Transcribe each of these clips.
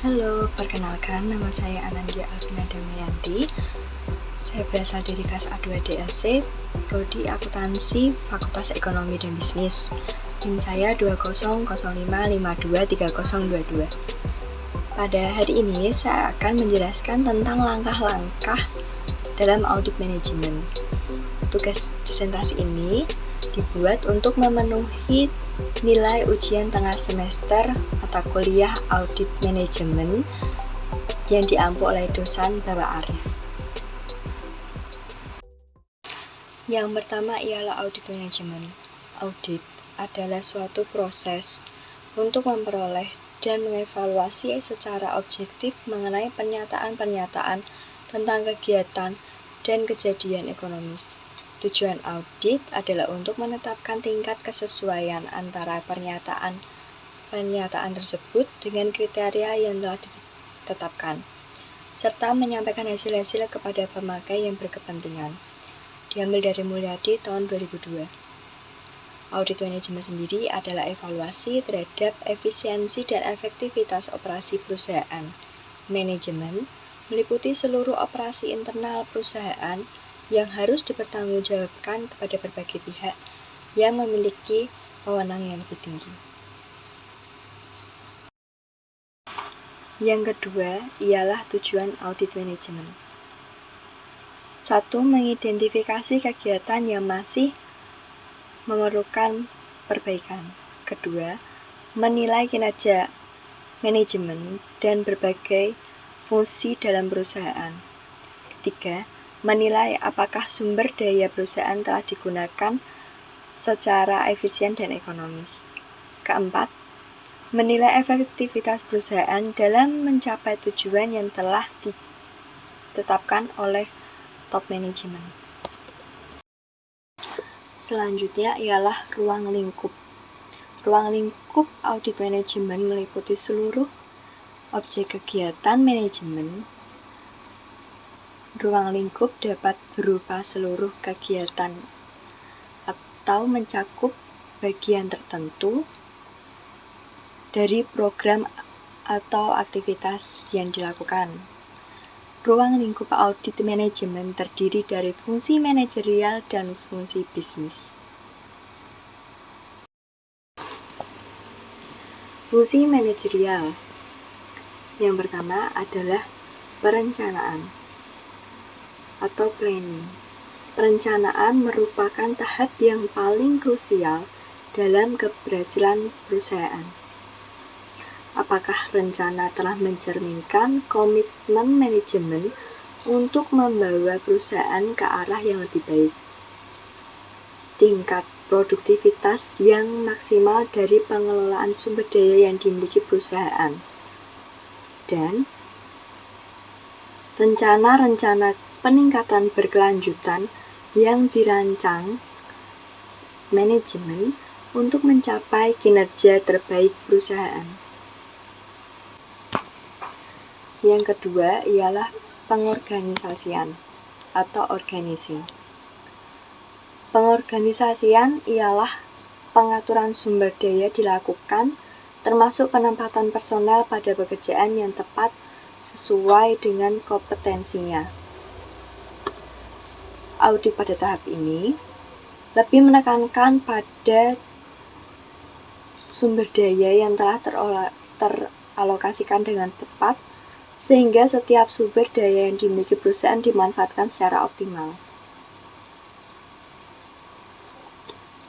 Halo, perkenalkan nama saya Anandia Alvina Damayanti. Saya berasal dari kelas A2 DLC, Prodi Akuntansi, Fakultas Ekonomi dan Bisnis. NIM saya 2005523022. Pada hari ini saya akan menjelaskan tentang langkah-langkah dalam audit manajemen. Tugas presentasi ini dibuat untuk memenuhi nilai ujian tengah semester mata kuliah audit manajemen yang diampu oleh dosen Bapak Arif. Yang pertama ialah audit manajemen. Audit adalah suatu proses untuk memperoleh dan mengevaluasi secara objektif mengenai pernyataan-pernyataan tentang kegiatan dan kejadian ekonomis. Tujuan audit adalah untuk menetapkan tingkat kesesuaian antara pernyataan tersebut dengan kriteria yang telah ditetapkan, serta menyampaikan hasil-hasil kepada pemakai yang berkepentingan. Diambil dari Mulyadi tahun 2002. Audit manajemen sendiri adalah evaluasi terhadap efisiensi dan efektivitas operasi perusahaan. Manajemen meliputi seluruh operasi internal perusahaan yang harus dipertanggungjawabkan kepada berbagai pihak yang memiliki wewenang yang lebih tinggi. Yang kedua ialah tujuan audit manajemen. 1. Mengidentifikasi kegiatan yang masih memerlukan perbaikan. Kedua, menilai kinerja manajemen dan berbagai fungsi dalam perusahaan. Ketiga, menilai apakah sumber daya perusahaan telah digunakan secara efisien dan ekonomis. Keempat, menilai efektivitas perusahaan dalam mencapai tujuan yang telah ditetapkan oleh top manajemen. Selanjutnya ialah ruang lingkup. Ruang lingkup audit manajemen meliputi seluruh objek kegiatan manajemen. Ruang lingkup dapat berupa seluruh kegiatan atau mencakup bagian tertentu dari program atau aktivitas yang dilakukan. Ruang lingkup audit manajemen terdiri dari fungsi manajerial dan fungsi bisnis. Fungsi manajerial yang pertama adalah perencanaan atau planning. Perencanaan merupakan tahap yang paling krusial dalam keberhasilan perusahaan. Apakah rencana telah mencerminkan komitmen manajemen untuk membawa perusahaan ke arah yang lebih baik? Tingkat produktivitas yang maksimal dari pengelolaan sumber daya yang dimiliki perusahaan. Dan rencana-rencana peningkatan berkelanjutan yang dirancang manajemen untuk mencapai kinerja terbaik perusahaan. Yang kedua ialah pengorganisasian atau organizing. Pengorganisasian ialah pengaturan sumber daya dilakukan, termasuk penempatan personel pada pekerjaan yang tepat sesuai dengan kompetensinya. Audit pada tahap ini lebih menekankan pada sumber daya yang telah teralokasikan dengan tepat, sehingga setiap sumber daya yang dimiliki perusahaan dimanfaatkan secara optimal.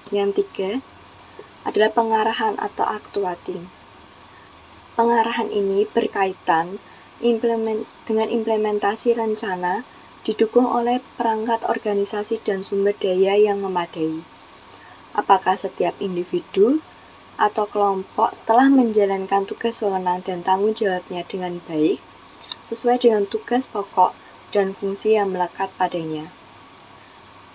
Yang tiga adalah pengarahan atau actuating. Pengarahan ini berkaitan dengan implementasi rencana didukung oleh perangkat organisasi dan sumber daya yang memadai. Apakah setiap individu atau kelompok telah menjalankan tugas wewenang dan tanggung jawabnya dengan baik, sesuai dengan tugas pokok dan fungsi yang melekat padanya.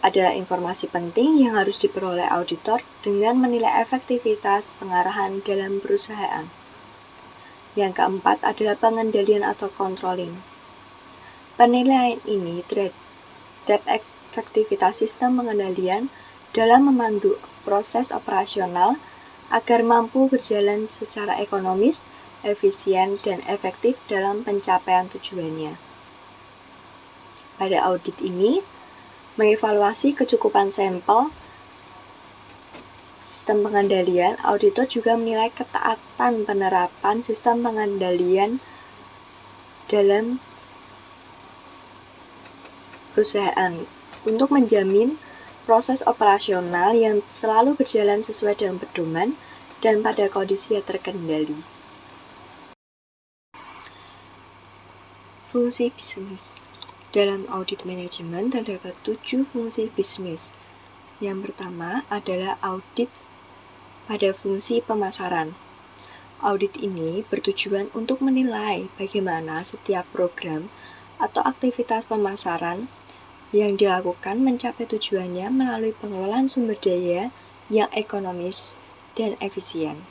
Adalah informasi penting yang harus diperoleh auditor dengan menilai efektivitas pengarahan dalam perusahaan. Yang keempat adalah pengendalian atau controlling. Penilaian ini terhadap efektivitas sistem pengendalian dalam memandu proses operasional agar mampu berjalan secara ekonomis efisien, dan efektif dalam pencapaian tujuannya. Pada audit ini, mengevaluasi kecukupan sampel, sistem pengendalian. Auditor juga menilai ketaatan penerapan sistem pengendalian dalam perusahaan untuk menjamin proses operasional yang selalu berjalan sesuai dengan pedoman dan pada kondisi yang terkendali. Fungsi bisnis. Dalam audit manajemen terdapat 7 fungsi bisnis. Yang pertama adalah audit pada fungsi pemasaran. Audit ini bertujuan untuk menilai bagaimana setiap program atau aktivitas pemasaran yang dilakukan mencapai tujuannya melalui pengelolaan sumber daya yang ekonomis dan efisien.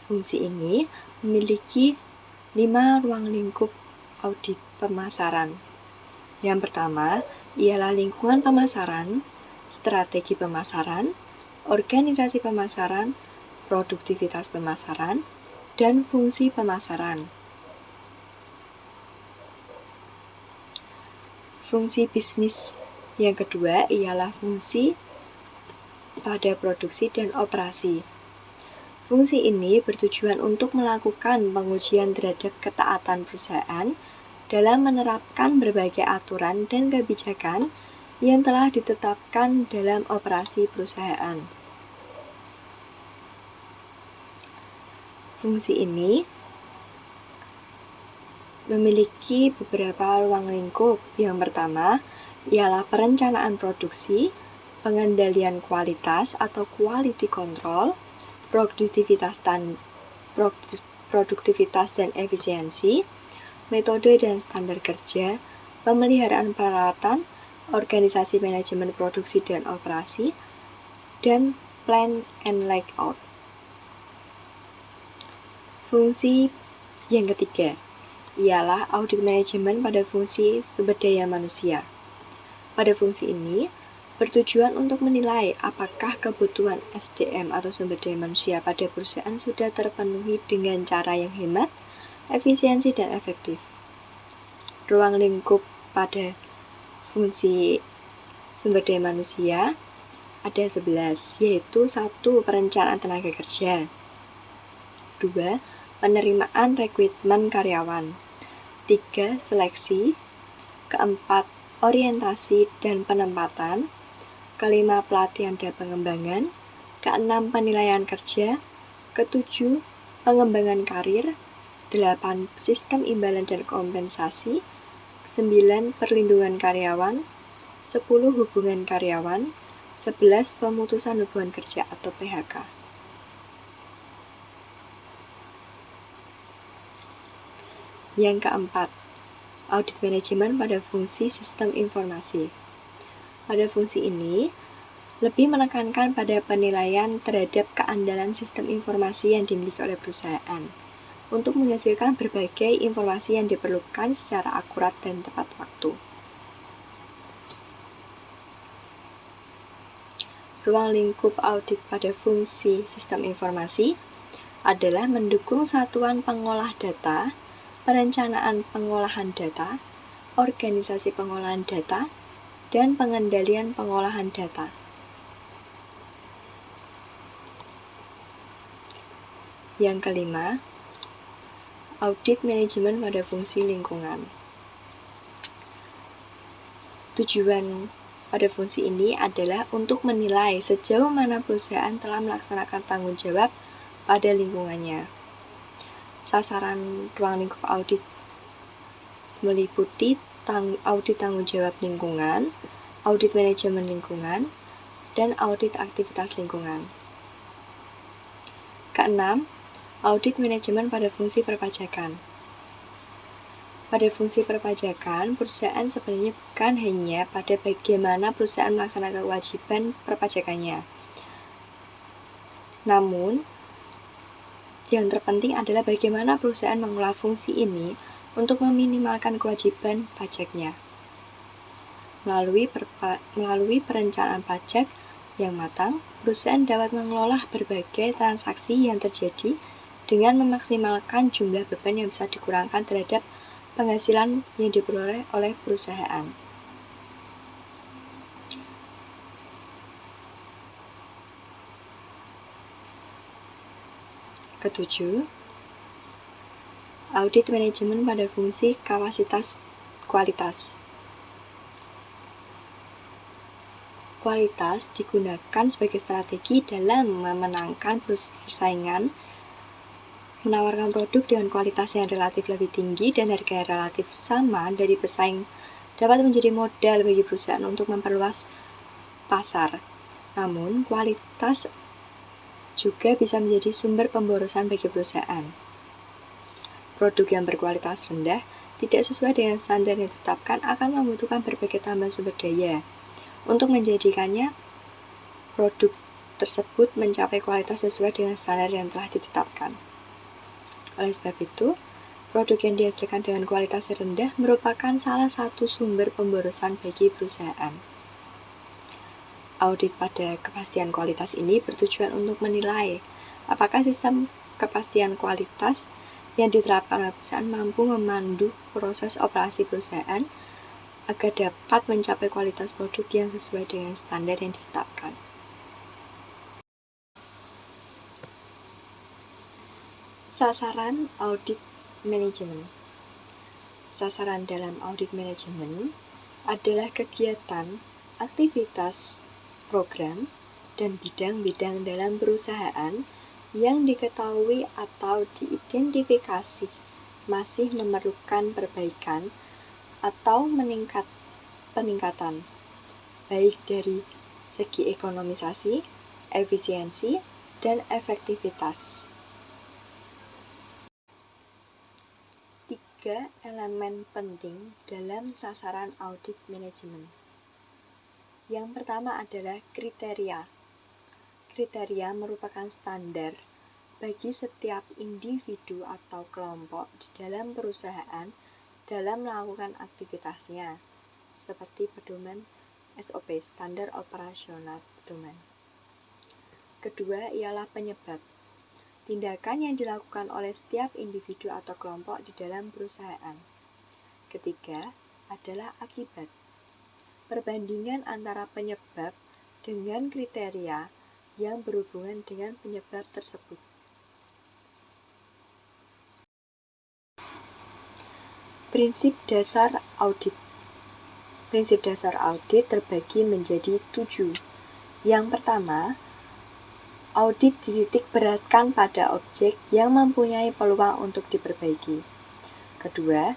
Fungsi ini memiliki 5 ruang lingkup audit pemasaran. Yang pertama ialah lingkungan pemasaran, strategi pemasaran, organisasi pemasaran, produktivitas pemasaran, dan fungsi pemasaran. Fungsi bisnis yang kedua ialah fungsi pada produksi dan operasi. Fungsi ini bertujuan untuk melakukan pengujian terhadap ketaatan perusahaan dalam menerapkan berbagai aturan dan kebijakan yang telah ditetapkan dalam operasi perusahaan. Fungsi ini memiliki beberapa ruang lingkup. Yang pertama ialah perencanaan produksi, pengendalian kualitas atau quality control, produktivitas dan efisiensi, metode dan standar kerja, pemeliharaan peralatan, organisasi manajemen produksi dan operasi, dan plan and layout. Fungsi yang ketiga ialah audit manajemen pada fungsi sumber daya manusia. Pada fungsi ini bertujuan untuk menilai apakah kebutuhan SDM atau sumber daya manusia pada perusahaan sudah terpenuhi dengan cara yang hemat, efisiensi, dan efektif. Ruang lingkup pada fungsi sumber daya manusia ada 11, yaitu 1. Perencanaan tenaga kerja, 2. Penerimaan rekrutmen karyawan, 3. Seleksi, 4. Orientasi dan penempatan, 5. Pelatihan dan pengembangan, 6. Penilaian kerja, 7. Pengembangan karir, 8. Sistem imbalan dan kompensasi, 9. Perlindungan karyawan, 10. Hubungan karyawan, 11. Pemutusan hubungan kerja atau PHK. Yang keempat, audit manajemen pada fungsi sistem informasi. Pada fungsi ini, lebih menekankan pada penilaian terhadap keandalan sistem informasi yang dimiliki oleh perusahaan untuk menghasilkan berbagai informasi yang diperlukan secara akurat dan tepat waktu. Ruang lingkup audit pada fungsi sistem informasi adalah mendukung satuan pengolah data, perencanaan pengolahan data, organisasi pengolahan data, dan pengendalian pengolahan data. Yang kelima, audit manajemen pada fungsi lingkungan. Tujuan pada fungsi ini adalah untuk menilai sejauh mana perusahaan telah melaksanakan tanggung jawab pada lingkungannya. Sasaran ruang lingkup audit meliputi audit tanggung jawab lingkungan, audit manajemen lingkungan, dan audit aktivitas lingkungan. Keenam, audit manajemen pada fungsi perpajakan. Pada fungsi perpajakan, perusahaan sebenarnya bukan hanya pada bagaimana perusahaan melaksanakan kewajiban perpajakannya. Namun, yang terpenting adalah bagaimana perusahaan mengolah fungsi ini untuk meminimalkan kewajiban pajaknya. Melalui perencanaan pajak yang matang, perusahaan dapat mengelola berbagai transaksi yang terjadi dengan memaksimalkan jumlah beban yang bisa dikurangkan terhadap penghasilan yang diperoleh oleh perusahaan. Ketujuh, audit manajemen pada fungsi kapasitas kualitas. Kualitas digunakan sebagai strategi dalam memenangkan persaingan, menawarkan produk dengan kualitas yang relatif lebih tinggi dan harga yang relatif sama dari pesaing dapat menjadi modal bagi perusahaan untuk memperluas pasar. Namun, kualitas juga bisa menjadi sumber pemborosan bagi perusahaan. Produk yang berkualitas rendah tidak sesuai dengan standar yang ditetapkan akan membutuhkan berbagai tambahan sumber daya untuk menjadikannya produk tersebut mencapai kualitas sesuai dengan standar yang telah ditetapkan. Oleh sebab itu, produk yang dihasilkan dengan kualitas rendah merupakan salah satu sumber pemborosan bagi perusahaan. Audit pada kepastian kualitas ini bertujuan untuk menilai apakah sistem kepastian kualitas yang diterapkan oleh perusahaan mampu memandu proses operasi perusahaan agar dapat mencapai kualitas produk yang sesuai dengan standar yang ditetapkan. Sasaran audit manajemen. Sasaran dalam audit manajemen adalah kegiatan, aktivitas, program, dan bidang-bidang dalam perusahaan yang diketahui atau diidentifikasi masih memerlukan perbaikan atau peningkatan, baik dari segi ekonomisasi, efisiensi, dan efektivitas. 3 elemen penting dalam sasaran audit manajemen. Yang pertama adalah kriteria. Kriteria merupakan standar bagi setiap individu atau kelompok di dalam perusahaan dalam melakukan aktivitasnya, seperti pedoman SOP, standar operasional pedoman. Kedua ialah penyebab. Tindakan yang dilakukan oleh setiap individu atau kelompok di dalam perusahaan. Ketiga adalah akibat. Perbandingan antara penyebab dengan kriteria yang berhubungan dengan penyebab tersebut. Prinsip dasar audit. Prinsip dasar audit terbagi menjadi 7. Yang pertama, audit dititik beratkan pada objek yang mempunyai peluang untuk diperbaiki. Kedua,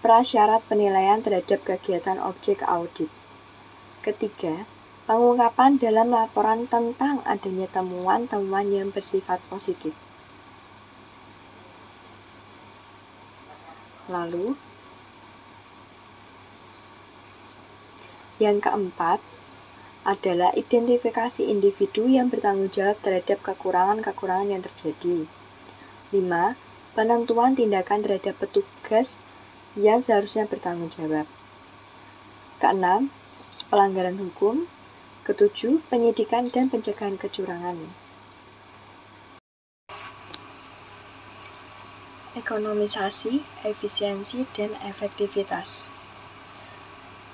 prasyarat penilaian terhadap kegiatan objek audit. Ketiga, pengungkapan dalam laporan tentang adanya temuan-temuan yang bersifat positif. Lalu, yang keempat adalah identifikasi individu yang bertanggung jawab terhadap kekurangan-kekurangan yang terjadi. 5. Penentuan tindakan terhadap petugas yang seharusnya bertanggung jawab. Keenam, pelanggaran hukum. Ketujuh, penyidikan dan pencegahan kecurangan. Ekonomisasi, efisiensi, dan efektivitas.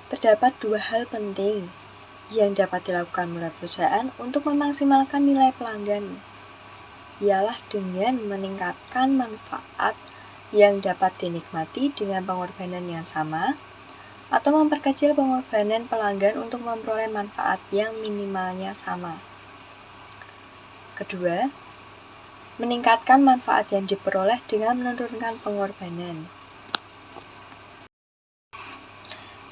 Terdapat 2 hal penting yang dapat dilakukan oleh perusahaan untuk memaksimalkan nilai pelanggan, ialah dengan meningkatkan manfaat yang dapat dinikmati dengan pengorbanan yang sama, atau memperkecil pengorbanan pelanggan untuk memperoleh manfaat yang minimalnya sama. Kedua, meningkatkan manfaat yang diperoleh dengan menurunkan pengorbanan.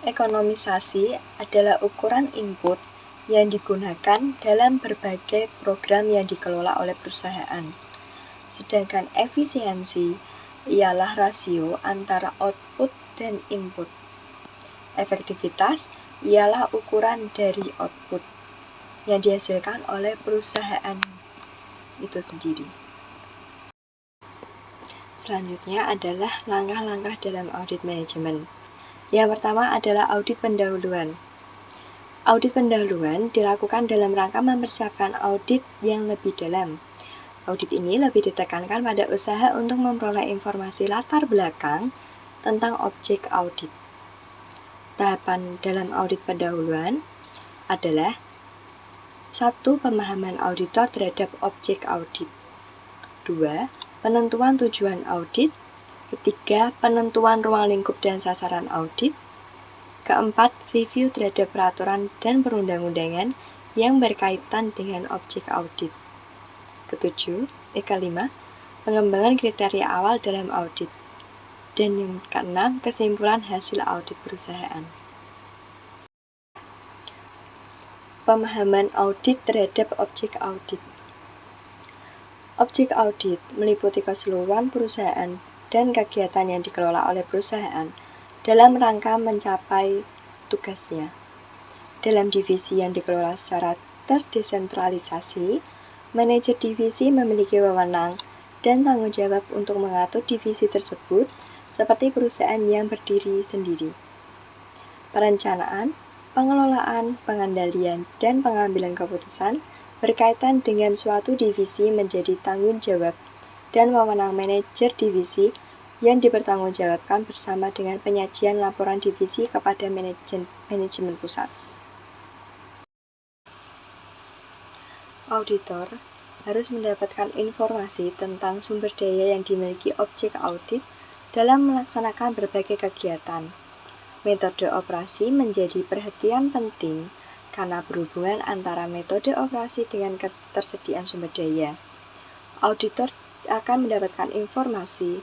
Ekonomisasi adalah ukuran input yang digunakan dalam berbagai program yang dikelola oleh perusahaan. Sedangkan efisiensi ialah rasio antara output dan input. Efektivitas ialah ukuran dari output yang dihasilkan oleh perusahaan itu sendiri. Selanjutnya adalah langkah-langkah dalam audit manajemen. Yang pertama adalah audit pendahuluan. Audit pendahuluan dilakukan dalam rangka mempersiapkan audit yang lebih dalam. Audit ini lebih ditekankan pada usaha untuk memperoleh informasi latar belakang tentang objek audit. Tahapan dalam audit pendahuluan adalah 1. Pemahaman auditor terhadap objek audit. 2. Penentuan tujuan audit. 3. Penentuan ruang lingkup dan sasaran audit. 4. Review terhadap peraturan dan perundang-undangan yang berkaitan dengan objek audit. 5. Pengembangan kriteria awal dalam audit. Dan yang ke-6, kesimpulan hasil audit perusahaan. Pemahaman audit terhadap objek audit. Objek audit meliputi keseluruhan perusahaan dan kegiatan yang dikelola oleh perusahaan dalam rangka mencapai tugasnya. Dalam divisi yang dikelola secara terdesentralisasi, manajer divisi memiliki wewenang dan tanggung jawab untuk mengatur divisi tersebut seperti perusahaan yang berdiri sendiri. Perencanaan, pengelolaan, pengendalian, dan pengambilan keputusan berkaitan dengan suatu divisi menjadi tanggung jawab dan wewenang manajer divisi yang dipertanggungjawabkan bersama dengan penyajian laporan divisi kepada manajemen pusat. Auditor harus mendapatkan informasi tentang sumber daya yang dimiliki objek audit dalam melaksanakan berbagai kegiatan. Metode operasi menjadi perhatian penting karena berhubungan antara metode operasi dengan ketersediaan sumber daya. Auditor akan mendapatkan informasi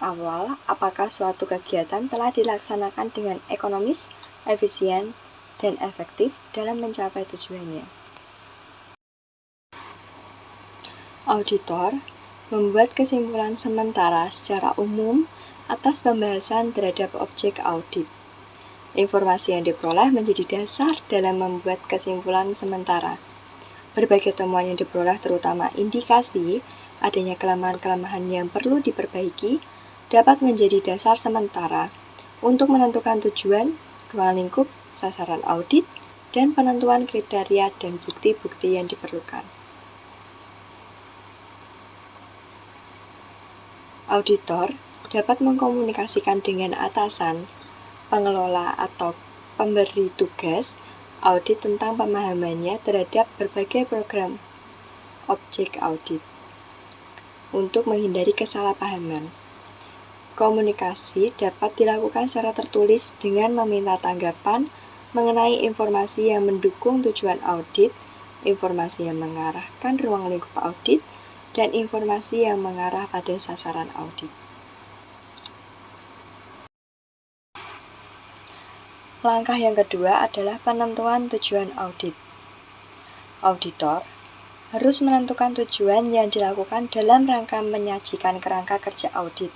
awal apakah suatu kegiatan telah dilaksanakan dengan ekonomis, efisien, dan efektif dalam mencapai tujuannya. Auditor membuat kesimpulan sementara secara umum atas pembahasan terhadap objek audit. Informasi yang diperoleh menjadi dasar dalam membuat kesimpulan sementara. Berbagai temuan yang diperoleh, terutama indikasi adanya kelemahan-kelemahan yang perlu diperbaiki, dapat menjadi dasar sementara untuk menentukan tujuan, ruang lingkup, sasaran audit, dan penentuan kriteria dan bukti-bukti yang diperlukan. Auditor dapat mengkomunikasikan dengan atasan, pengelola, atau pemberi tugas audit tentang pemahamannya terhadap berbagai program objek audit untuk menghindari kesalahpahaman. Komunikasi dapat dilakukan secara tertulis dengan meminta tanggapan mengenai informasi yang mendukung tujuan audit, informasi yang mengarahkan ruang lingkup audit, dan informasi yang mengarah pada sasaran audit. Langkah yang kedua adalah penentuan tujuan audit. Auditor harus menentukan tujuan yang dilakukan dalam rangka menyajikan kerangka kerja audit.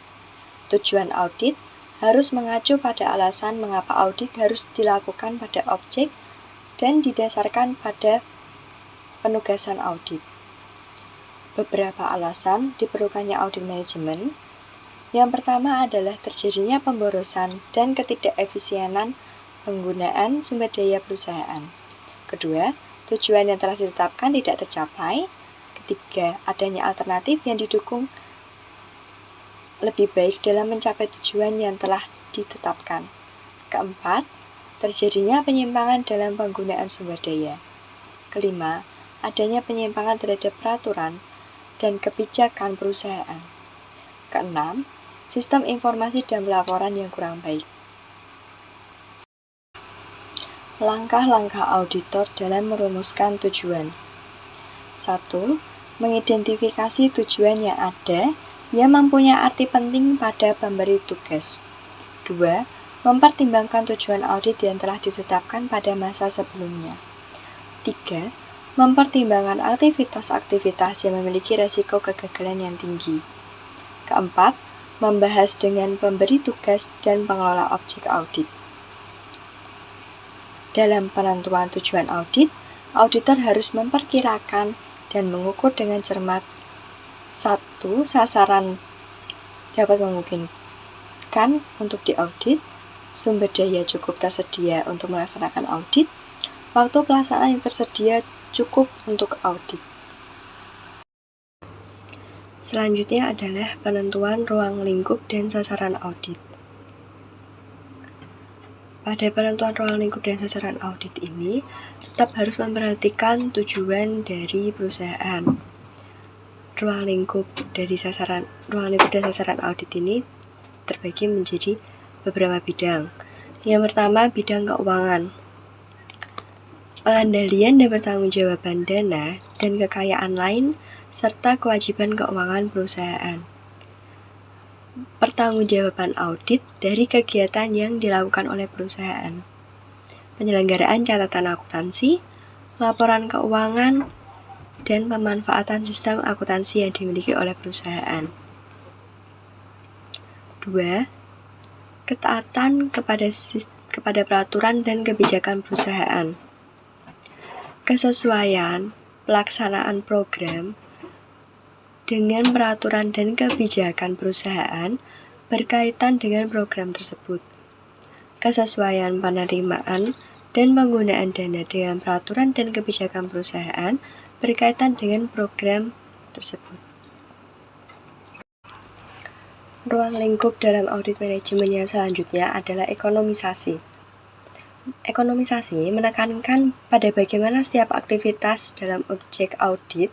Tujuan audit harus mengacu pada alasan mengapa audit harus dilakukan pada objek dan didasarkan pada penugasan audit. Beberapa alasan diperlukannya audit manajemen. Yang pertama adalah terjadinya pemborosan dan ketidakefisienan penggunaan sumber daya perusahaan. Kedua, tujuan yang telah ditetapkan tidak tercapai. Ketiga, adanya alternatif yang didukung lebih baik dalam mencapai tujuan yang telah ditetapkan. Keempat, terjadinya penyimpangan dalam penggunaan sumber daya. Kelima, adanya penyimpangan terhadap peraturan dan kebijakan perusahaan. Keenam, sistem informasi dan pelaporan yang kurang baik. Langkah-langkah auditor dalam merumuskan tujuan. 1. Mengidentifikasi tujuan yang ada yang mempunyai arti penting pada pemberi tugas. 2. Mempertimbangkan tujuan audit yang telah ditetapkan pada masa sebelumnya. 3. Mempertimbangkan aktivitas-aktivitas yang memiliki resiko kegagalan yang tinggi. Keempat, membahas dengan pemberi tugas dan pengelola objek audit. Dalam penentuan tujuan audit, auditor harus memperkirakan dan mengukur dengan cermat. 1. Sasaran dapat memungkinkan untuk diaudit, sumber daya cukup tersedia untuk melaksanakan audit, waktu pelaksanaan yang tersedia cukup untuk audit. Selanjutnya adalah penentuan ruang lingkup dan sasaran audit. Pada penentuan ruang lingkup dan sasaran audit ini, tetap harus memperhatikan tujuan dari perusahaan. Ruang lingkup dan sasaran audit ini terbagi menjadi beberapa bidang. Yang pertama, bidang keuangan. Pengendalian dan pertanggungjawaban dana dan kekayaan lain serta kewajiban keuangan perusahaan. Pertanggungjawaban audit dari kegiatan yang dilakukan oleh perusahaan. Penyelenggaraan catatan akuntansi, laporan keuangan, dan pemanfaatan sistem akuntansi yang dimiliki oleh perusahaan. 2. Ketaatan kepada peraturan dan kebijakan perusahaan. Kesesuaian pelaksanaan program dengan peraturan dan kebijakan perusahaan berkaitan dengan program tersebut. Kesesuaian penerimaan dan penggunaan dana dengan peraturan dan kebijakan perusahaan berkaitan dengan program tersebut. Ruang lingkup dalam audit manajemen yang selanjutnya adalah ekonomisasi. Ekonomisasi menekankan pada bagaimana setiap aktivitas dalam objek audit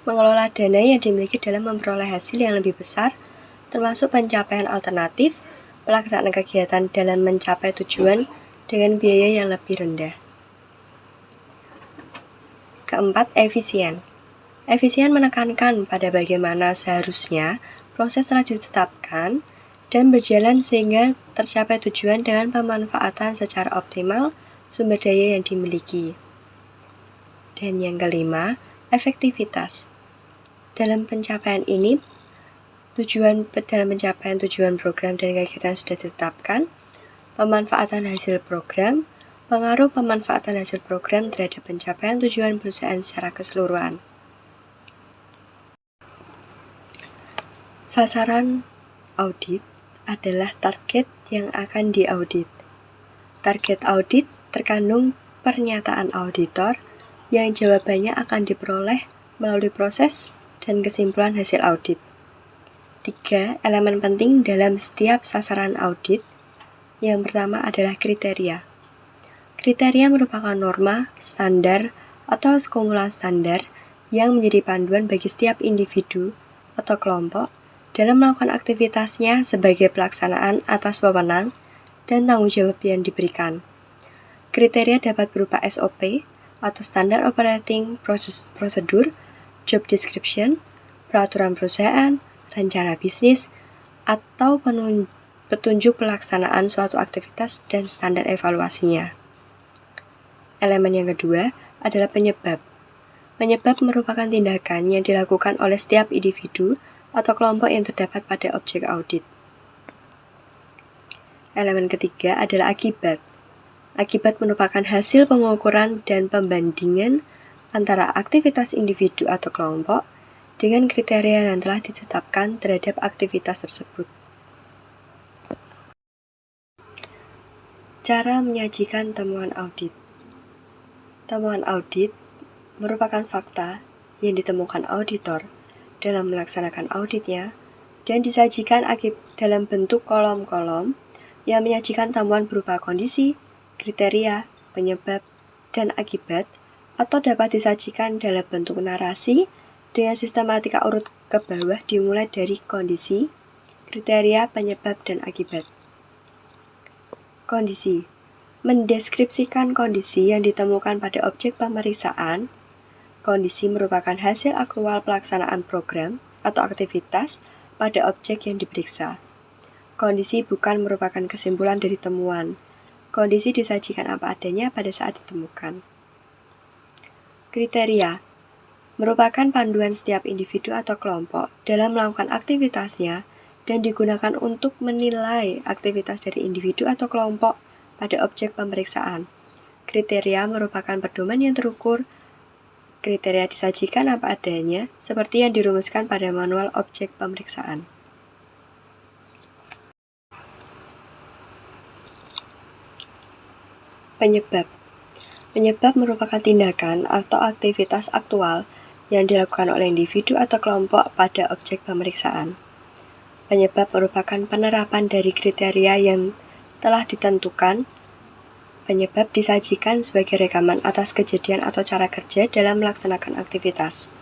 mengelola dana yang dimiliki dalam memperoleh hasil yang lebih besar, termasuk pencapaian alternatif, pelaksanaan kegiatan dalam mencapai tujuan dengan biaya yang lebih rendah. Keempat, efisien. Efisien menekankan pada bagaimana seharusnya proses telah ditetapkan dan berjalan sehingga tercapai tujuan dengan pemanfaatan secara optimal sumber daya yang dimiliki. Dan yang kelima, efektivitas. Dalam pencapaian tujuan program dan kegiatan sudah ditetapkan, pemanfaatan hasil program, pengaruh pemanfaatan hasil program terhadap pencapaian tujuan perusahaan secara keseluruhan. Sasaran audit adalah target yang akan diaudit. Target audit terkandung pernyataan auditor yang jawabannya akan diperoleh melalui proses dan kesimpulan hasil audit. 3 elemen penting dalam setiap sasaran audit. Yang pertama adalah kriteria. Kriteria merupakan norma, standar, atau sekumpulan standar yang menjadi panduan bagi setiap individu atau kelompok dalam melakukan aktivitasnya sebagai pelaksanaan atas wewenang dan tanggung jawab yang diberikan. Kriteria dapat berupa SOP atau Standard Operating Procedure, Job Description, peraturan perusahaan, rencana bisnis, atau petunjuk pelaksanaan suatu aktivitas dan standar evaluasinya. Elemen yang kedua adalah penyebab. Penyebab merupakan tindakan yang dilakukan oleh setiap individu atau kelompok yang terdapat pada objek audit. Elemen ketiga adalah akibat. Akibat merupakan hasil pengukuran dan pembandingan antara aktivitas individu atau kelompok dengan kriteria yang telah ditetapkan terhadap aktivitas tersebut. Cara menyajikan temuan audit. Temuan audit merupakan fakta yang ditemukan auditor dalam melaksanakan auditnya dan disajikan dalam bentuk kolom-kolom yang menyajikan temuan berupa kondisi, kriteria, penyebab, dan akibat, atau dapat disajikan dalam bentuk narasi dengan sistematika urut ke bawah dimulai dari kondisi, kriteria, penyebab, dan akibat. Kondisi mendeskripsikan kondisi yang ditemukan pada objek pemeriksaan. Kondisi merupakan hasil aktual pelaksanaan program atau aktivitas pada objek yang diperiksa. Kondisi bukan merupakan kesimpulan dari temuan. Kondisi disajikan apa adanya pada saat ditemukan. Kriteria merupakan panduan setiap individu atau kelompok dalam melakukan aktivitasnya dan digunakan untuk menilai aktivitas dari individu atau kelompok pada objek pemeriksaan. Kriteria merupakan pedoman yang terukur. Kriteria disajikan apa adanya, seperti yang dirumuskan pada manual objek pemeriksaan. Penyebab. Penyebab merupakan tindakan atau aktivitas aktual yang dilakukan oleh individu atau kelompok pada objek pemeriksaan. Penyebab merupakan penerapan dari kriteria yang telah ditentukan. Penyebab disajikan sebagai rekaman atas kejadian atau cara kerja dalam melaksanakan aktivitas.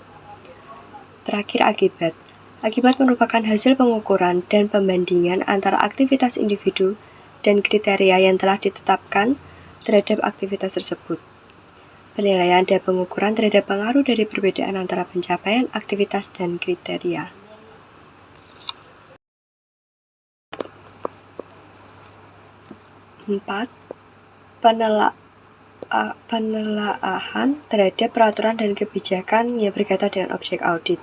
Terakhir, akibat. Akibat merupakan hasil pengukuran dan pembandingan antara aktivitas individu dan kriteria yang telah ditetapkan terhadap aktivitas tersebut. Penilaian dan pengukuran terhadap pengaruh dari perbedaan antara pencapaian aktivitas dan kriteria. 4. Penelaahan terhadap peraturan dan kebijakan yang berkaitan dengan objek audit.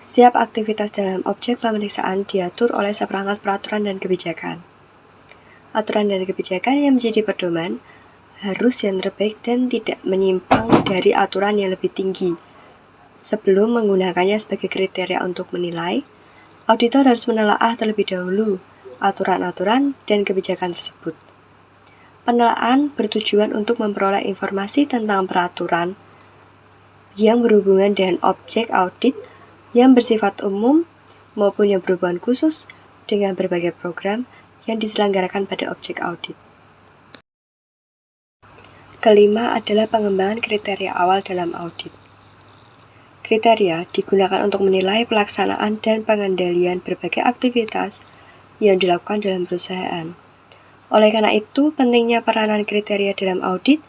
Setiap aktivitas dalam objek pemeriksaan diatur oleh seperangkat peraturan dan kebijakan. Aturan dan kebijakan yang menjadi pedoman harus yang terbaik dan tidak menyimpang dari aturan yang lebih tinggi. Sebelum menggunakannya sebagai kriteria untuk menilai, auditor harus menelaah terlebih dahulu aturan-aturan dan kebijakan tersebut. Penelaahan bertujuan untuk memperoleh informasi tentang peraturan yang berhubungan dengan objek audit yang bersifat umum maupun yang berhubungan khusus dengan berbagai program yang diselenggarakan pada objek audit. Kelima adalah pengembangan kriteria awal dalam audit. Kriteria digunakan untuk menilai pelaksanaan dan pengendalian berbagai aktivitas yang dilakukan dalam perusahaan. Oleh karena itu, pentingnya peranan kriteria dalam audit.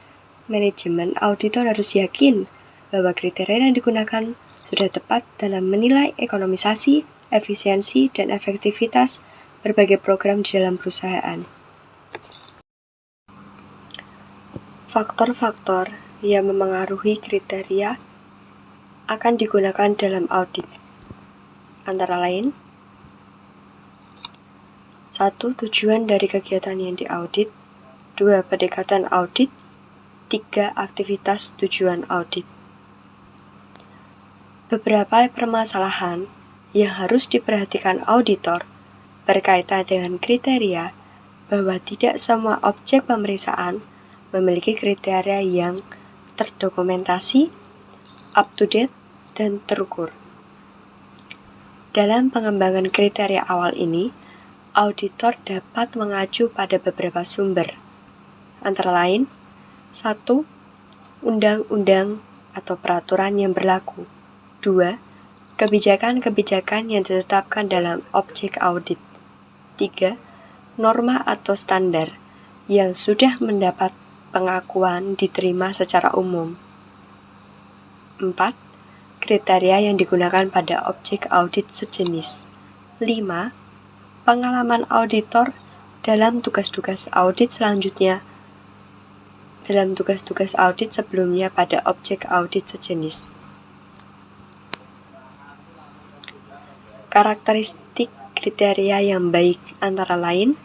Manajemen auditor harus yakin bahwa kriteria yang digunakan sudah tepat dalam menilai ekonomisasi, efisiensi, dan efektivitas berbagai program di dalam perusahaan. Faktor-faktor yang memengaruhi kriteria akan digunakan dalam audit, antara lain: 1. Tujuan dari kegiatan yang diaudit. 2. Pendekatan audit. 3. Aktivitas tujuan audit. Beberapa permasalahan yang harus diperhatikan auditor berkaitan dengan kriteria bahwa tidak semua objek pemeriksaan memiliki kriteria yang terdokumentasi, up-to-date, dan terukur. Dalam pengembangan kriteria awal ini, auditor dapat mengacu pada beberapa sumber, antara lain: 1. Undang-undang atau peraturan yang berlaku. 2. Kebijakan-kebijakan yang ditetapkan dalam objek audit. 3. Norma atau standar yang sudah mendapat pengakuan diterima secara umum. 4. Kriteria yang digunakan pada objek audit sejenis. 5. Pengalaman auditor dalam tugas-tugas audit selanjutnya, dalam tugas-tugas audit sebelumnya pada objek audit sejenis. Karakteristik kriteria yang baik antara lain: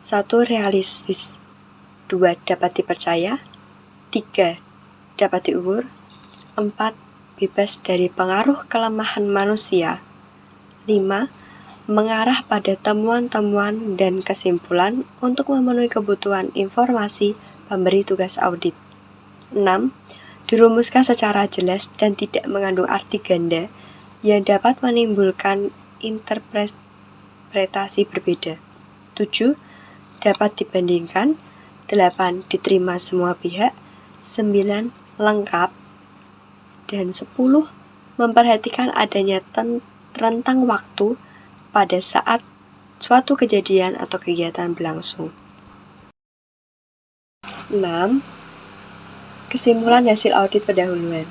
1. Realistis. 2. Dapat dipercaya. 3. Dapat diukur. 4. Bebas dari pengaruh kelemahan manusia. 5. Mengarah pada temuan-temuan dan kesimpulan untuk memenuhi kebutuhan informasi pemberi tugas audit. 6. Dirumuskan secara jelas dan tidak mengandung arti ganda yang dapat menimbulkan interpretasi berbeda. 7. Dapat dibandingkan. 8. Diterima semua pihak. 9. Lengkap. Dan 10. Memperhatikan adanya rentang waktu pada saat suatu kejadian atau kegiatan berlangsung. 6. Kesimpulan hasil audit pendahuluan.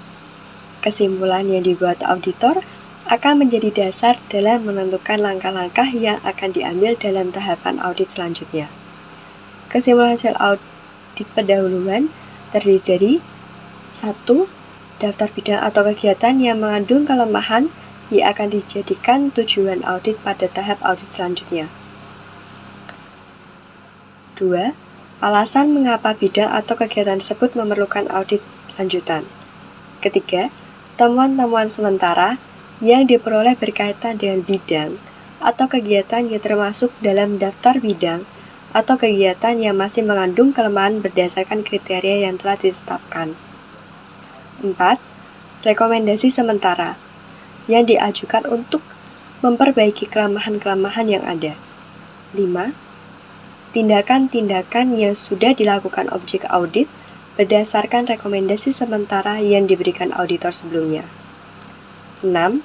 Kesimpulan yang dibuat auditor akan menjadi dasar dalam menentukan langkah-langkah yang akan diambil dalam tahapan audit selanjutnya. Kesimpulan hasil audit pendahuluan terdiri dari: 1. Daftar bidang atau kegiatan yang mengandung kelemahan yang akan dijadikan tujuan audit pada tahap audit selanjutnya. 2. Alasan mengapa bidang atau kegiatan tersebut memerlukan audit lanjutan. Ketiga, temuan-temuan sementara yang diperoleh berkaitan dengan bidang atau kegiatan yang termasuk dalam daftar bidang atau kegiatan yang masih mengandung kelemahan berdasarkan kriteria yang telah ditetapkan. 4. rekomendasi sementara yang diajukan untuk memperbaiki kelemahan-kelemahan yang ada. 5. Tindakan-tindakan yang sudah dilakukan objek audit berdasarkan rekomendasi sementara yang diberikan auditor sebelumnya. 6.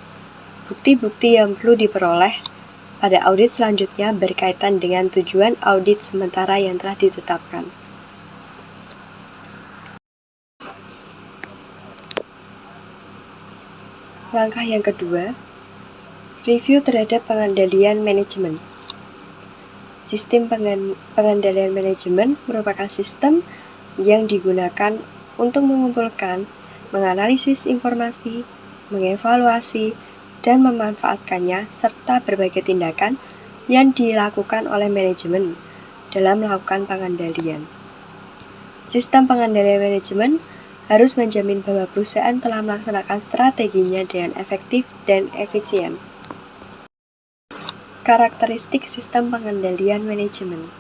Bukti-bukti yang perlu diperoleh pada audit selanjutnya berkaitan dengan tujuan audit sementara yang telah ditetapkan. Langkah yang kedua, review terhadap pengendalian manajemen. Sistem pengendalian manajemen merupakan sistem yang digunakan untuk mengumpulkan, menganalisis informasi, mengevaluasi, dan memanfaatkannya serta berbagai tindakan yang dilakukan oleh manajemen dalam melakukan pengendalian. Sistem pengendalian manajemen harus menjamin bahwa perusahaan telah melaksanakan strateginya dengan efektif dan efisien. Karakteristik sistem pengendalian manajemen.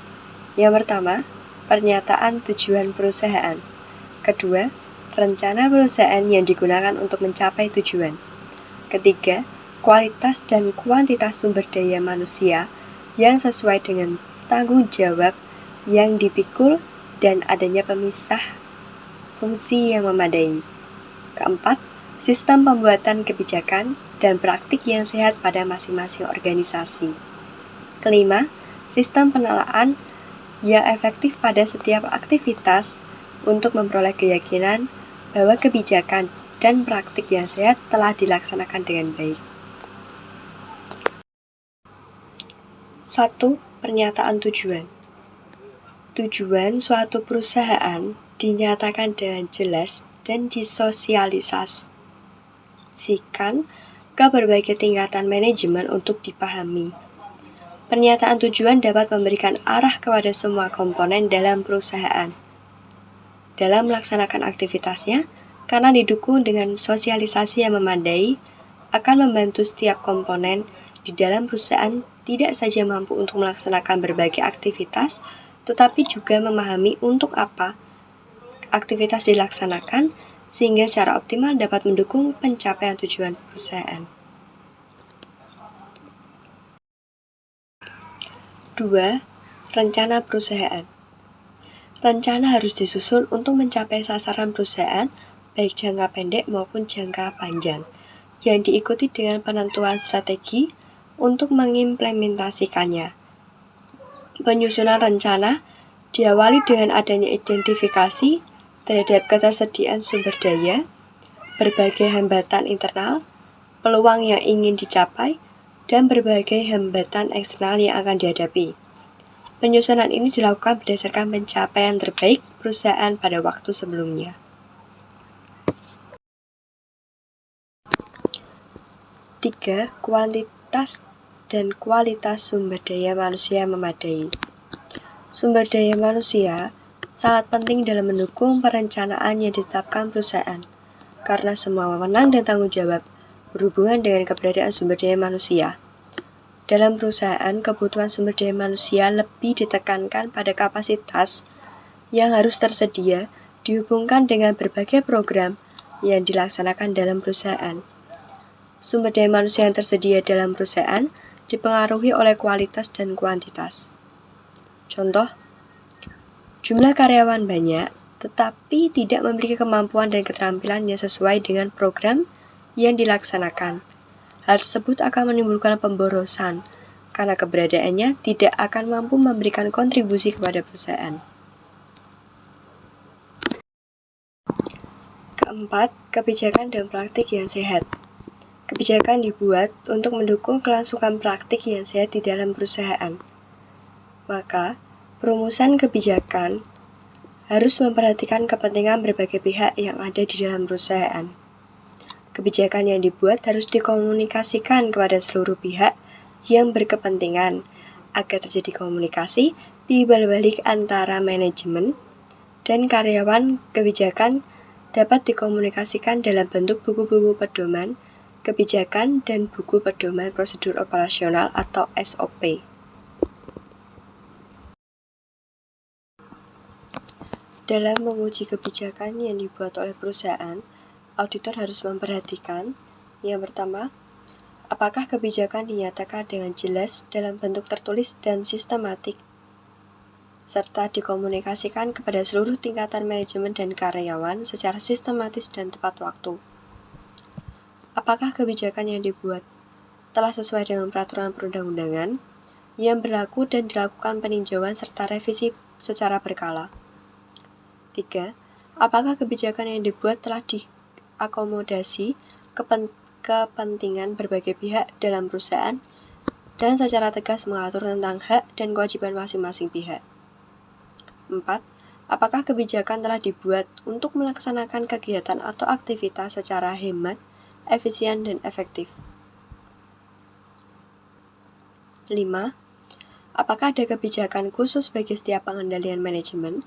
Yang pertama, pernyataan tujuan perusahaan. Kedua, rencana perusahaan yang digunakan untuk mencapai tujuan. Ketiga, kualitas dan kuantitas sumber daya manusia yang sesuai dengan tanggung jawab yang dipikul dan adanya pemisah fungsi yang memadai. Keempat, sistem pembuatan kebijakan dan praktik yang sehat pada masing-masing organisasi. Kelima, sistem penelaaan yang efektif pada setiap aktivitas untuk memperoleh keyakinan bahwa kebijakan dan praktik yang sehat telah dilaksanakan dengan baik. 1. Pernyataan tujuan. Tujuan suatu perusahaan dinyatakan dengan jelas dan disosialisasikan ke berbagai tingkatan manajemen untuk dipahami. Pernyataan tujuan dapat memberikan arah kepada semua komponen dalam perusahaan dalam melaksanakan aktivitasnya, karena didukung dengan sosialisasi yang memadai, akan membantu setiap komponen di dalam perusahaan tidak saja mampu untuk melaksanakan berbagai aktivitas, tetapi juga memahami untuk apa aktivitas dilaksanakan, sehingga secara optimal dapat mendukung pencapaian tujuan perusahaan. 2. Rencana perusahaan. Rencana harus disusun untuk mencapai sasaran perusahaan, baik jangka pendek maupun jangka panjang, yang diikuti dengan penentuan strategi untuk mengimplementasikannya. Penyusunan rencana diawali dengan adanya identifikasi terhadap ketersediaan sumber daya, berbagai hambatan internal, peluang yang ingin dicapai, dan berbagai hambatan eksternal yang akan dihadapi. Penyusunan ini dilakukan berdasarkan pencapaian terbaik perusahaan pada waktu sebelumnya. 3. Kuantitas dan kualitas sumber daya manusia memadai. Sumber daya manusia sangat penting dalam mendukung perencanaan yang ditetapkan perusahaan, karena semua wewenang dan tanggung jawab berhubungan dengan keberadaan sumber daya manusia. Dalam perusahaan, kebutuhan sumber daya manusia lebih ditekankan pada kapasitas yang harus tersedia dihubungkan dengan berbagai program yang dilaksanakan dalam perusahaan. Sumber daya manusia yang tersedia dalam perusahaan dipengaruhi oleh kualitas dan kuantitas. Contoh, jumlah karyawan banyak, tetapi tidak memiliki kemampuan dan keterampilan yang sesuai dengan program yang dilaksanakan. Hal tersebut akan menimbulkan pemborosan, karena keberadaannya tidak akan mampu memberikan kontribusi kepada perusahaan. Keempat, kebijakan dan praktik yang sehat. Kebijakan dibuat untuk mendukung kelangsungan praktik yang sehat di dalam perusahaan. Maka, perumusan kebijakan harus memperhatikan kepentingan berbagai pihak yang ada di dalam perusahaan. Kebijakan yang dibuat harus dikomunikasikan kepada seluruh pihak yang berkepentingan agar terjadi komunikasi timbal balik antara manajemen dan karyawan. Kebijakan dapat dikomunikasikan dalam bentuk buku-buku pedoman kebijakan dan buku pedoman prosedur operasional atau SOP. Dalam menguji kebijakan yang dibuat oleh perusahaan, auditor harus memperhatikan. Yang pertama, apakah kebijakan dinyatakan dengan jelas dalam bentuk tertulis dan sistematik, serta dikomunikasikan kepada seluruh tingkatan manajemen dan karyawan secara sistematis dan tepat waktu. Apakah kebijakan yang dibuat telah sesuai dengan peraturan perundang-undangan yang berlaku dan dilakukan peninjauan serta revisi secara berkala. 3. Apakah kebijakan yang dibuat telah diakomodasi kepentingan berbagai pihak dalam perusahaan dan secara tegas mengatur tentang hak dan kewajiban masing-masing pihak. 4. Apakah kebijakan telah dibuat untuk melaksanakan kegiatan atau aktivitas secara hemat, efisien, dan efektif. 5. Apakah ada kebijakan khusus bagi setiap pengendalian manajemen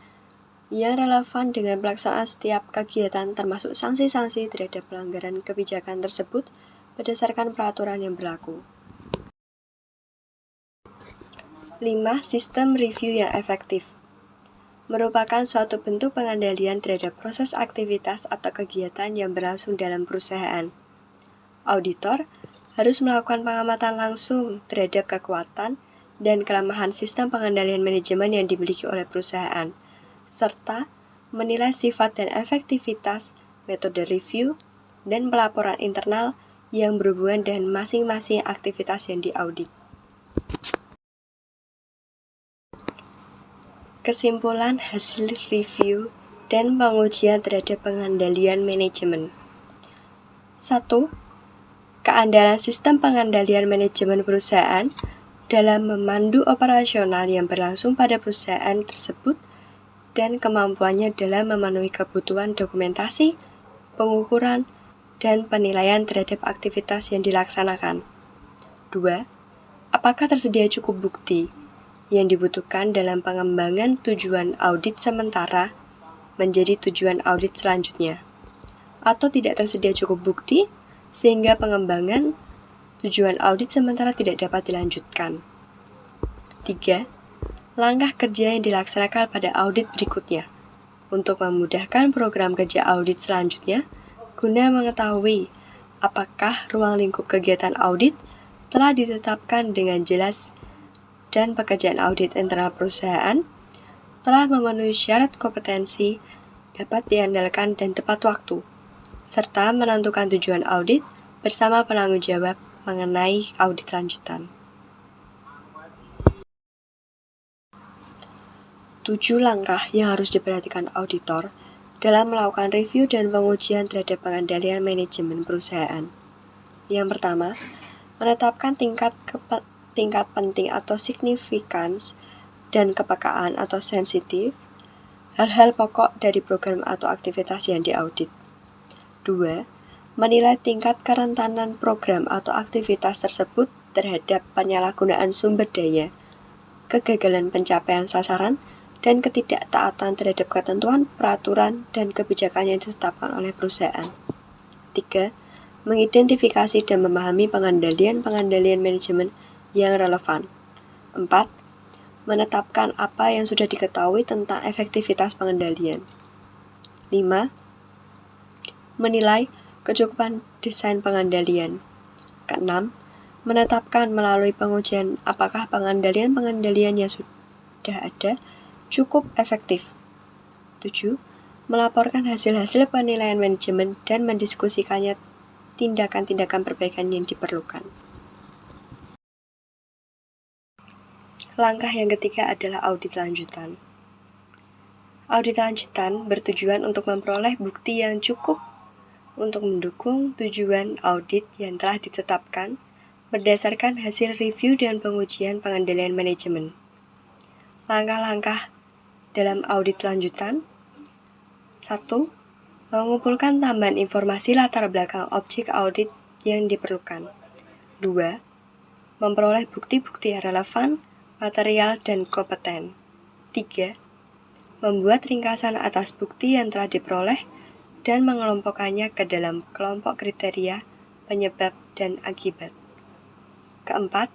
yang relevan dengan pelaksanaan setiap kegiatan termasuk sanksi-sanksi terhadap pelanggaran kebijakan tersebut berdasarkan peraturan yang berlaku. 5. Sistem review yang efektif merupakan suatu bentuk pengendalian terhadap proses aktivitas atau kegiatan yang berlangsung dalam perusahaan. Auditor harus melakukan pengamatan langsung terhadap kekuatan dan kelemahan sistem pengendalian manajemen yang dimiliki oleh perusahaan, serta menilai sifat dan efektivitas metode review dan pelaporan internal yang berhubungan dengan masing-masing aktivitas yang diaudit. Kesimpulan hasil review dan pengujian terhadap pengendalian manajemen. 1. Keandalan sistem pengendalian manajemen perusahaan dalam memandu operasional yang berlangsung pada perusahaan tersebut dan kemampuannya dalam memenuhi kebutuhan dokumentasi, pengukuran, dan penilaian terhadap aktivitas yang dilaksanakan. 2. Apakah tersedia cukup bukti yang dibutuhkan dalam pengembangan tujuan audit sementara menjadi tujuan audit selanjutnya, atau tidak tersedia cukup bukti sehingga pengembangan tujuan audit sementara tidak dapat dilanjutkan. 3. Langkah kerja yang dilaksanakan pada audit berikutnya untuk memudahkan program kerja audit selanjutnya guna mengetahui apakah ruang lingkup kegiatan audit telah ditetapkan dengan jelas dan pekerjaan audit internal perusahaan telah memenuhi syarat kompetensi, dapat diandalkan dan tepat waktu, serta menentukan tujuan audit bersama penanggung jawab mengenai audit lanjutan. 7 langkah yang harus diperhatikan auditor dalam melakukan review dan pengujian terhadap pengendalian manajemen perusahaan. Yang pertama, menetapkan tingkat penting atau signifikans dan kepekaan atau sensitif hal-hal pokok dari program atau aktivitas yang diaudit. 2. Menilai tingkat kerentanan program atau aktivitas tersebut terhadap penyalahgunaan sumber daya, kegagalan pencapaian sasaran, dan ketidaktaatan terhadap ketentuan, peraturan, dan kebijakan yang ditetapkan oleh perusahaan. 3. Mengidentifikasi dan memahami pengendalian manajemen yang relevan. 4. Menetapkan apa yang sudah diketahui tentang efektivitas pengendalian. 5. Menilai kecukupan desain pengendalian. 6. Menetapkan melalui pengujian apakah pengendalian yang sudah ada cukup efektif. 7. Melaporkan hasil-hasil penilaian manajemen dan mendiskusikannya tindakan-tindakan perbaikan yang diperlukan. Langkah yang ketiga adalah audit lanjutan. Audit lanjutan bertujuan untuk memperoleh bukti yang cukup untuk mendukung tujuan audit yang telah ditetapkan berdasarkan hasil review dan pengujian pengendalian manajemen. Langkah-langkah dalam audit lanjutan. 1. Mengumpulkan tambahan informasi latar belakang objek audit yang diperlukan. 2. Memperoleh bukti-bukti yang relevan, material, dan kompeten. 3. Membuat ringkasan atas bukti yang telah diperoleh dan mengelompokkannya ke dalam kelompok kriteria, penyebab, dan akibat. Keempat,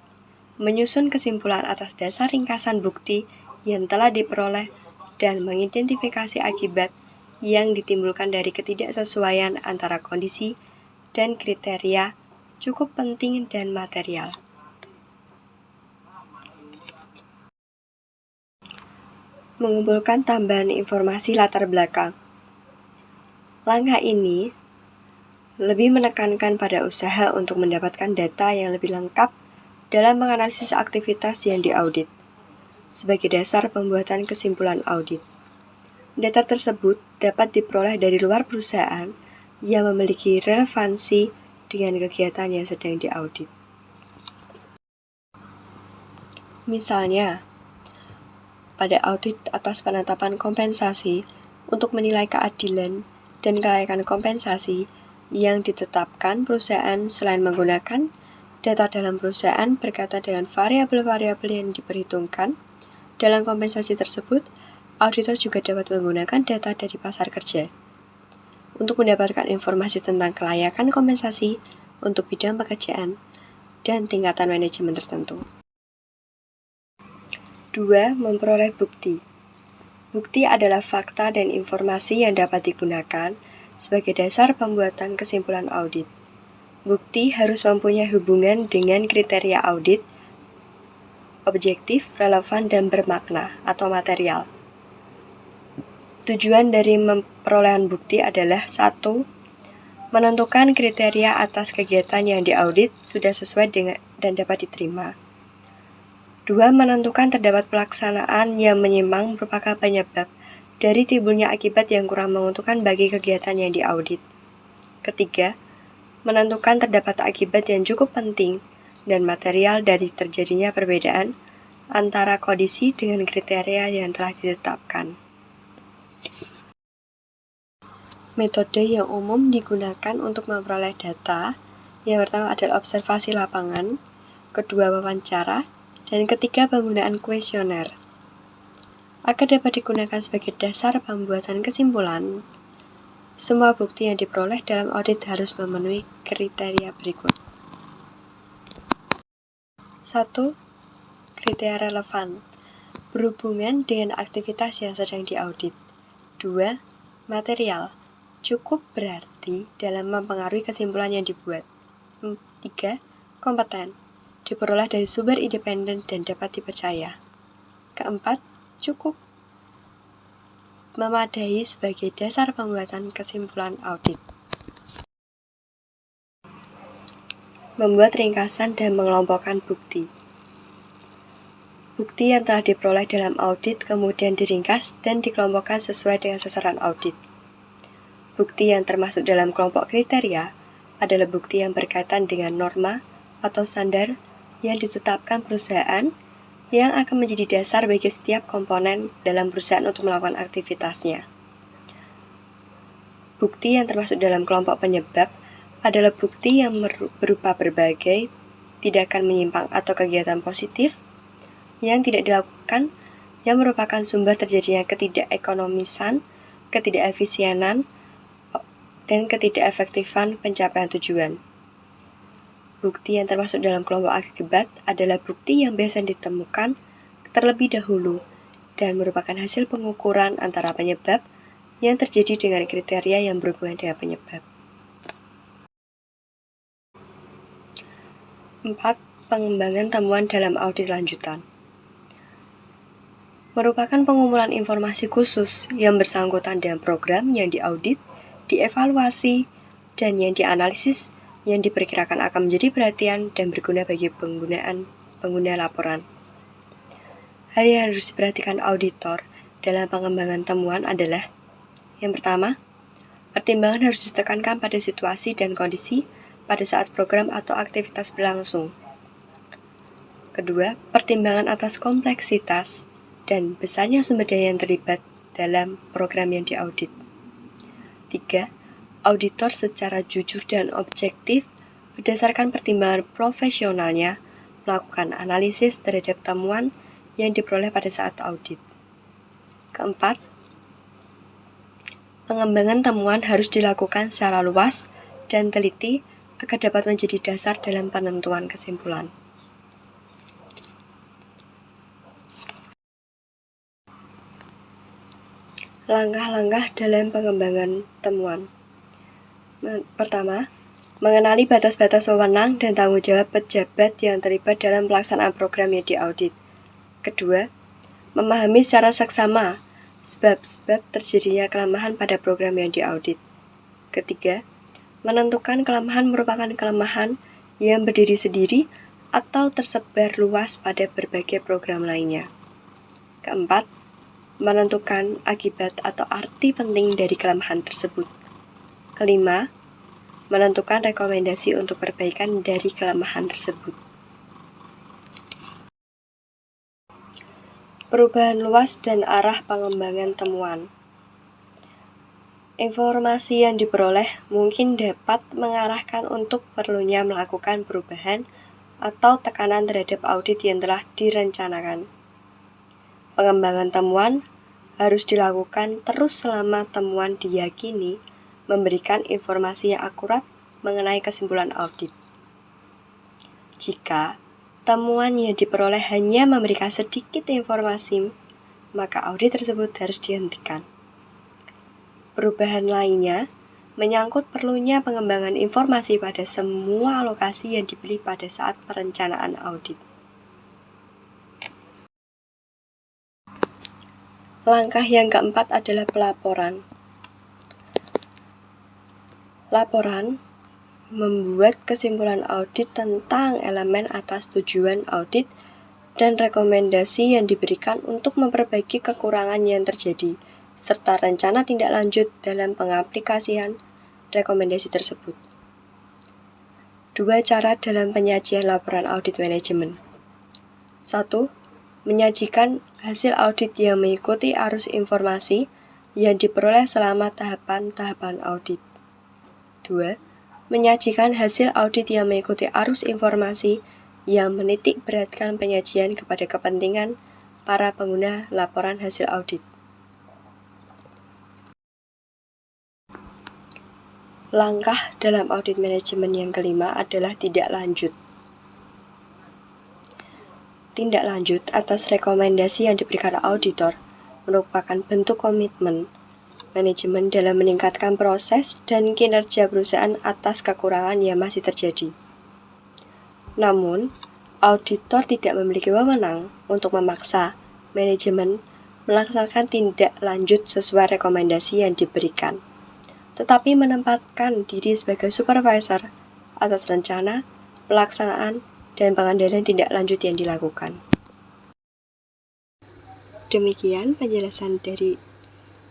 menyusun kesimpulan atas dasar ringkasan bukti yang telah diperoleh dan mengidentifikasi akibat yang ditimbulkan dari ketidaksesuaian antara kondisi dan kriteria cukup penting dan material. Mengumpulkan tambahan informasi latar belakang. Langkah ini lebih menekankan pada usaha untuk mendapatkan data yang lebih lengkap dalam menganalisis aktivitas yang diaudit, sebagai dasar pembuatan kesimpulan audit. Data tersebut dapat diperoleh dari luar perusahaan yang memiliki relevansi dengan kegiatan yang sedang diaudit. Misalnya, pada audit atas penetapan kompensasi untuk menilai keadilan dan kelayakan kompensasi yang ditetapkan perusahaan selain menggunakan data dalam perusahaan berkaitan dengan variabel-variabel yang diperhitungkan dalam kompensasi tersebut, auditor juga dapat menggunakan data dari pasar kerja untuk mendapatkan informasi tentang kelayakan kompensasi untuk bidang pekerjaan dan tingkatan manajemen tertentu. 2. Memperoleh bukti. Bukti adalah fakta dan informasi yang dapat digunakan sebagai dasar pembuatan kesimpulan audit. Bukti harus mempunyai hubungan dengan kriteria audit, objektif, relevan, dan bermakna atau material. Tujuan dari perolehan bukti adalah 1. Menentukan kriteria atas kegiatan yang diaudit sudah sesuai dengan dan dapat diterima. 2. Menentukan terdapat pelaksanaan yang menyimpang merupakan penyebab dari timbulnya akibat yang kurang menguntungkan bagi kegiatan yang diaudit. 3. Menentukan terdapat akibat yang cukup penting dan material dari terjadinya perbedaan antara kondisi dengan kriteria yang telah ditetapkan. Metode yang umum digunakan untuk memperoleh data, yang pertama adalah observasi lapangan, kedua wawancara, dan ketiga penggunaan kuesioner. Agar dapat digunakan sebagai dasar pembuatan kesimpulan, semua bukti yang diperoleh dalam audit harus memenuhi kriteria berikut. 1. Kriteria relevan, berhubungan dengan aktivitas yang sedang diaudit. 2. Material, cukup berarti dalam mempengaruhi kesimpulan yang dibuat. 3. Kompeten, diperoleh dari sumber independen dan dapat dipercaya. 4. Cukup memadai sebagai dasar pembuatan kesimpulan audit. Membuat ringkasan dan mengelompokkan bukti. Bukti yang telah diperoleh dalam audit kemudian diringkas dan dikelompokkan sesuai dengan sasaran audit. Bukti yang termasuk dalam kelompok kriteria adalah bukti yang berkaitan dengan norma atau standar yang ditetapkan perusahaan yang akan menjadi dasar bagi setiap komponen dalam perusahaan untuk melakukan aktivitasnya. Bukti yang termasuk dalam kelompok penyebab adalah bukti yang berupa berbagai tindakan menyimpang atau kegiatan positif yang tidak dilakukan yang merupakan sumber terjadinya ketidakekonomisan, ketidakefisienan, dan ketidakefektifan pencapaian tujuan. Bukti yang termasuk dalam kelompok akibat adalah bukti yang biasa ditemukan terlebih dahulu dan merupakan hasil pengukuran antara penyebab yang terjadi dengan kriteria yang berhubungan dengan penyebab. 4. Pengembangan temuan dalam audit lanjutan. Merupakan pengumpulan informasi khusus yang bersangkutan dengan program yang diaudit, dievaluasi, dan yang dianalisis yang diperkirakan akan menjadi perhatian dan berguna bagi pengguna laporan. Hal yang harus diperhatikan auditor dalam pengembangan temuan adalah: yang pertama, pertimbangan harus ditekankan pada situasi dan kondisi pada saat program atau aktivitas berlangsung. Kedua, pertimbangan atas kompleksitas dan besarnya sumber daya yang terlibat dalam program yang diaudit. 3. Auditor secara jujur dan objektif berdasarkan pertimbangan profesionalnya melakukan analisis terhadap temuan yang diperoleh pada saat audit. 4. Pengembangan temuan harus dilakukan secara luas dan teliti agar dapat menjadi dasar dalam penentuan kesimpulan. Langkah-langkah dalam pengembangan temuan. Pertama, mengenali batas-batas wewenang dan tanggung jawab pejabat yang terlibat dalam pelaksanaan program yang diaudit. Kedua, memahami secara seksama sebab-sebab terjadinya kelemahan pada program yang diaudit. Ketiga, menentukan kelemahan merupakan kelemahan yang berdiri sendiri atau tersebar luas pada berbagai program lainnya. Keempat, menentukan akibat atau arti penting dari kelemahan tersebut. Kelima, menentukan rekomendasi untuk perbaikan dari kelemahan tersebut. Perubahan luas dan arah pengembangan temuan. Informasi yang diperoleh mungkin dapat mengarahkan untuk perlunya melakukan perubahan atau tekanan terhadap audit yang telah direncanakan. Pengembangan temuan harus dilakukan terus selama temuan diyakini memberikan informasi yang akurat mengenai kesimpulan audit. Jika temuan yang diperoleh hanya memberikan sedikit informasi, maka audit tersebut harus dihentikan. Perubahan lainnya menyangkut perlunya pengembangan informasi pada semua lokasi yang dipilih pada saat perencanaan audit. Langkah yang keempat adalah pelaporan. Laporan membuat kesimpulan audit tentang elemen atas tujuan audit dan rekomendasi yang diberikan untuk memperbaiki kekurangan yang terjadi, serta rencana tindak lanjut dalam pengaplikasian rekomendasi tersebut. Dua cara dalam penyajian laporan audit manajemen. 1. Menyajikan hasil audit yang mengikuti arus informasi yang diperoleh selama tahapan-tahapan audit. 2. Menyajikan hasil audit yang mengikuti arus informasi yang menitik beratkan penyajian kepada kepentingan para pengguna laporan hasil audit. Langkah dalam audit manajemen yang kelima adalah tindak lanjut. Tindak lanjut atas rekomendasi yang diberikan auditor merupakan bentuk komitmen manajemen dalam meningkatkan proses dan kinerja perusahaan atas kekurangan yang masih terjadi. Namun, auditor tidak memiliki wewenang untuk memaksa manajemen melaksanakan tindak lanjut sesuai rekomendasi yang diberikan, tetapi menempatkan diri sebagai supervisor atas rencana, pelaksanaan, dan pengendalian tindak lanjut yang dilakukan. Demikian penjelasan dari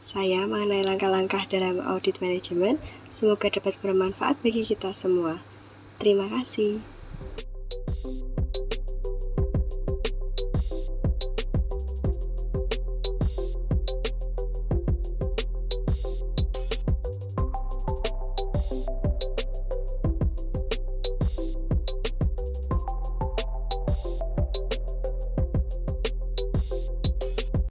saya mengenai langkah-langkah dalam audit manajemen. Semoga dapat bermanfaat bagi kita semua. Terima kasih.